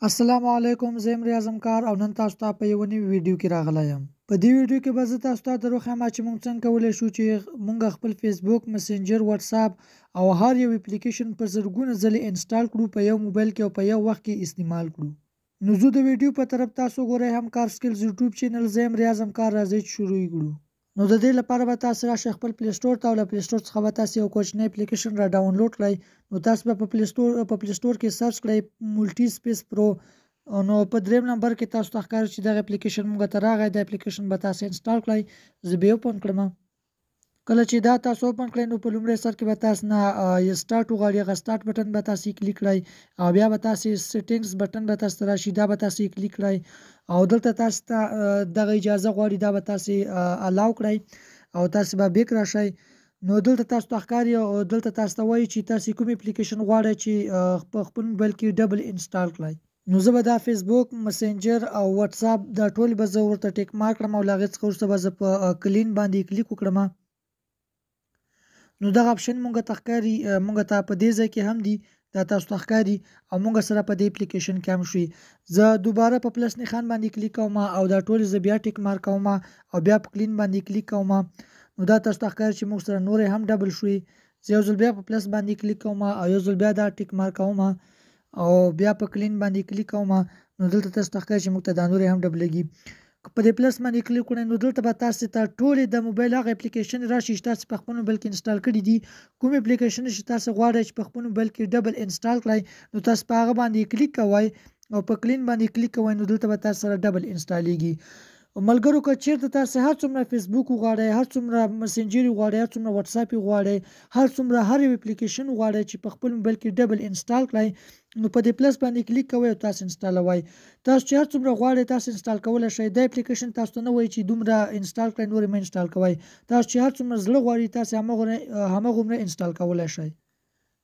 السلام علیکم، زه یم ریاض کار او نن تاسو ته په یوه نوي ویډیو کې راغلی یم. په دې ویډیو کې به زه تاسو ته دروښیم چې موږ څنګه کولی شو چې موږ خپل فیسبوک، مسنجر، واتساپ او هر یو اپلیکیشن په زرګونه ځلې انسټال کړو په یو موبایل کې او په یو وخت کې استعمال کړو. نو زه د ویډیو په طرف تاسو ګورئ همکار سکلز یوټیوب چینل، زه یم ریاض کار. راځئ چې شروع یې کړو. نو د دې لپاره به تاسو راشئ خپل پلی سټور ته او له پلی سټور څخه به تاسو یو کوچنی اپلیکیشن را ډاونلوډ کړئ. نو تاسو به په پلی سټور کې سرچ کړئ ملټي سپیس پرو. نو په دریم نمبر کې تاسو ته ښکاري چې دغه اپلیکیشن موږ ته راغی. د اپلیکیشن به تاسو انسټال کړئ. زه به یې اوپن کړم. کله چې دا تاسو اوپن کړئ نو په لومړي سر کې به تاسو نه سټارټ وغواړي. هغه سټارټ بټن به تاسو کلیک کړئ او بیا به تاسو سیټینګز بټن به تاسو ته راشي، دا به تاسو کلیک کړئ او دلته تاسو ته دغه اجازه غواړي، دا به تاسو الاو کړئ او تاسو به بیک راشئ. نو دلته تاسو ته ښکاري او دلته تاسو ته وایي چې تاسو کوم اپلیکیشن غواړئ چې په خپل موبایل کې ډبل انسټال کړئ. نو زه به دا فیسبوک، مسنجر او واتساپ دا ټول به زه ورته ټیک مارک کړم او له هغې څخه وروسته به زه په کلین باندې کلیک وکړم. نو دغه اپشن مونږ ته ښکاري، مونږ ته په دې ځای کې هم دي، دا تاسو ته ښکاري او مونږ سره په دې اپلیکیشن کې هم شوي. زه دوباره په پلس نښان باندې کلیک کوم او دا ټول زه بیا ټیک مارک کوم او بیا په کلین باندې کلیک کوم. نو دا تاسو ته ښکاري چې مونږ سره نورې هم ډبل شوي. زه یو ځل بیا په پلس باندې کلیک کوم او یو ځل بیا دا ټیک مارک کوم او بیا په کلین باندې کلیک کوم. نو دلته تاسو ته ښکاري چې موږ ته دا نورې هم ډبلېږي. په دې پلس باندې کلیک کړئ نو دلته به تاسو ته ټولې د موبایل هغه اپلیکیشن راشي چې تاسو په خپل موبایل کې انسټال کړي دي. کوم اپلیکیشن چې تاسو غواړئ چې په خپل موبایل کې ډبل انسټال کړئ نو تاسو په هغه باندې کلیک کوئ او په کلین باندې کلیک کوئ نو دلته به تاسو سره ډبل انسټالیږي. ملګرو که چیرته تاسو هر څومره فیسبوک وغواړئ، هر څومره مسنجر وغواړئ، هر څومره واتساپ وغواړئ، هر څومره هر یو اپلیکیشن وغواړئ چې په خپل موبایل کې ډبل انسټال کړئ نو په دې پلس باندې کلیک کوئ او تاسو انسټالوئ. تاسو چې هر څومره غواړئ تاسو انسټال کولی شئ. دا اپلیکیشن تاسو ته نه وایي چې دومره انسټال کړئ نور مه انسټال کوئ. تاسو چې هر څومره زړه غواړي تاسو همغومره انسټال کولی شئ.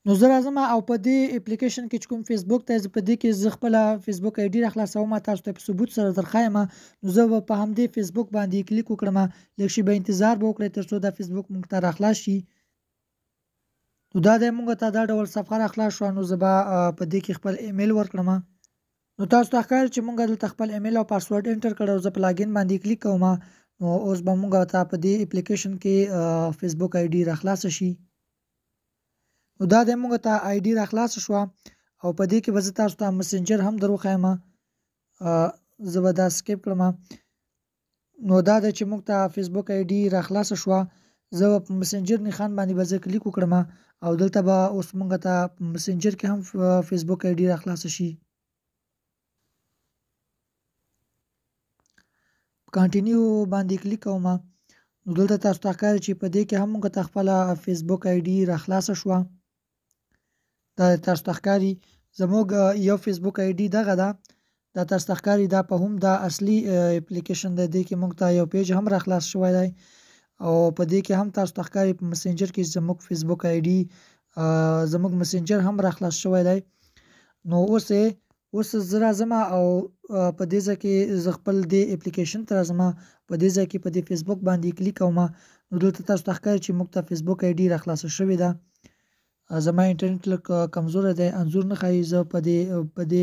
نو زه راځم او په دې اپلیکیشن کې چې کوم فیسبوک ته په دې کې زه خپله فیسبوک آی ډي راخلاصوم، تاسو ته په ثبوت سره درښایم. نو زه به په همدې فیسبوک باندې کلیک وکړم. لږ شي به انتظار به وکړئ تر څو دا فیسبوک موږ ته راخلاص شي. نو دا دی موږ ته دا ډول صفحه راخلاص شوه. نو زه به په دې کې خپل ایمیل ورکړم. نو تاسو ته ښکاري چې موږ دلته خپل ایمیل او پاسورډ انټر کړی او زه په لاګین باندې کلیک کوم. نو اوس به موږ ته په دې اپلیکیشن کې فیسبوک آی ډي راخلاصه شي. نو دا د موږ ته آی ډي راخلاصه شوه او په دې کې به زه تاسو ته مسنجر هم در وښایم. زه به دا سکیپ کړم. نو دا دی چې موږ ته فیسبوک آی ډي راخلاصه شوه. زه به په مسنجر نښان باندې به زه کلیک وکړم او دلته به اوس موږ ته په مسنجر کې هم فیسبوک آی ډي راخلاصه شي. کانټینیو باندې کلیک کوم. نو دلته تاسو ته ښکاري چې په دې کې هم موږ ته خپله فیسبوک آی ډي راخلاصه شوه. دا تاسو ته ښکاري زموږ یو فیسبوک آی ډي دغه ده. دا تاسو ته ښکاري دا په هم دا اصلي اپلیکیشن دی. دې کې موږ ته یو پیج هم راخلاص شوی دی او په دې کې هم تاسو ته ښکاري په مسنجر کې زموږ فیسبوک آی ډي زموږ مسنجر هم راخلاص شوی دی. نو اوس زه راځم او په دې ځای کې زه خپل دې اپلیکیشن ته راځم. په دې ځای کې په دې فیسبوک باندې کلیک کوم. نو دلته تاسو ته ښکاري چې موږ ته فیسبوک آی ډي راخلاصه شوې ده. زما انټرنیټ لږ کمزوری دی، انځور نه ښایي. زه په دې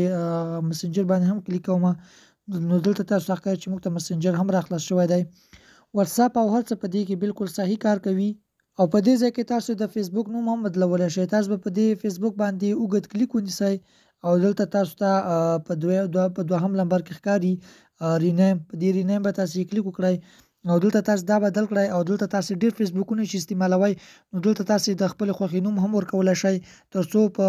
مسنجر باندې هم کلیک کوم. نو دلته تاسو ته ښکاري چې موږ ته مسنجر هم راخلاص شوی دی. واتساپ او هر څه په دې کې بالکل صحیح کار کوي او په دې ځای کې تاسو د فیسبوک نوم هم بدلولی شئ. تاسو به په دې فیسبوک باندې اوږد کلیک ونیسئ او دلته تاسو ته په دوهم نمبر کې ښکاري رینیم. په دې رینیم به تاسو کلیک وکړئ او دلته تاسو دا بدل کړئ او دلته تاسو ډېر فیسبوکونه چې استعمالوئ نو دلته تاسو د خپل خوښې نوم هم ورکولی شئ تر څو په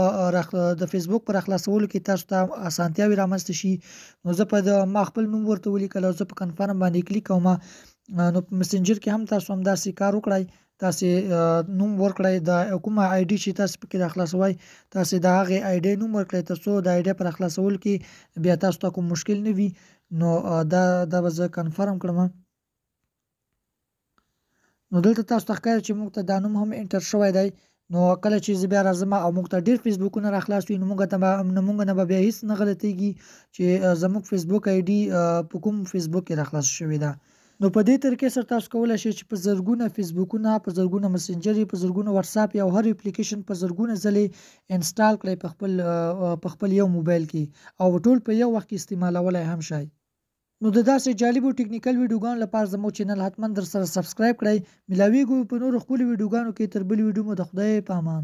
د فیسبوک په راخلاصولو کې تاسو ته اسانتیاوې رامنځته شي. نو زه ما خپل نوم ورته ولیکل او زه په کنفرم باندې کلیک کوم. نو په مسنجر کې هم تاسو همداسې کار وکړئ. تاسو نوم ورکړئ د کومه آی ډي چې تاسو پکې راخلاصوئ، تاسو د هغې آی ډي نوم ورکړئ تر څو د آی ډي په راخلاصولو کې بیا تاسو ته کوم مشکل نه وي. نو دا به زه کنفرم کړم. نو دلته تاسو ته ښکاري چې موږ ته دا نوم هم انټر شوی دی. نو کله چې زه بیا راځم او موږ ته ډېر فیسبوکونه راخلاص وي نو موږ نه به بیا هېڅ نه غلطېږي چې زموږ فیسبوک آی ډي په کوم فیسبوک کې راخلاص شوې ده. نو په دې طریقې سره تاسو کولی شئ چې په زرګونه فیسبوکونه، په زرګونه مسنجرې، په زرګونه واتساپ یا هر اپلیکیشن په زرګونه ځلې انسټال کړئ په خپل یو موبایل کې او ټول په یو وخت کې استعمالولی هم شئ. نو د داسې جالبو ټکنیکل ویډیوګانو لپاره زموږ چینل حتما در سره سبسکرایب کړئ. ملاویږو په نورو ښکلو ویډیوګانو کې. تر بلې ویډیو مو د خدای په امان.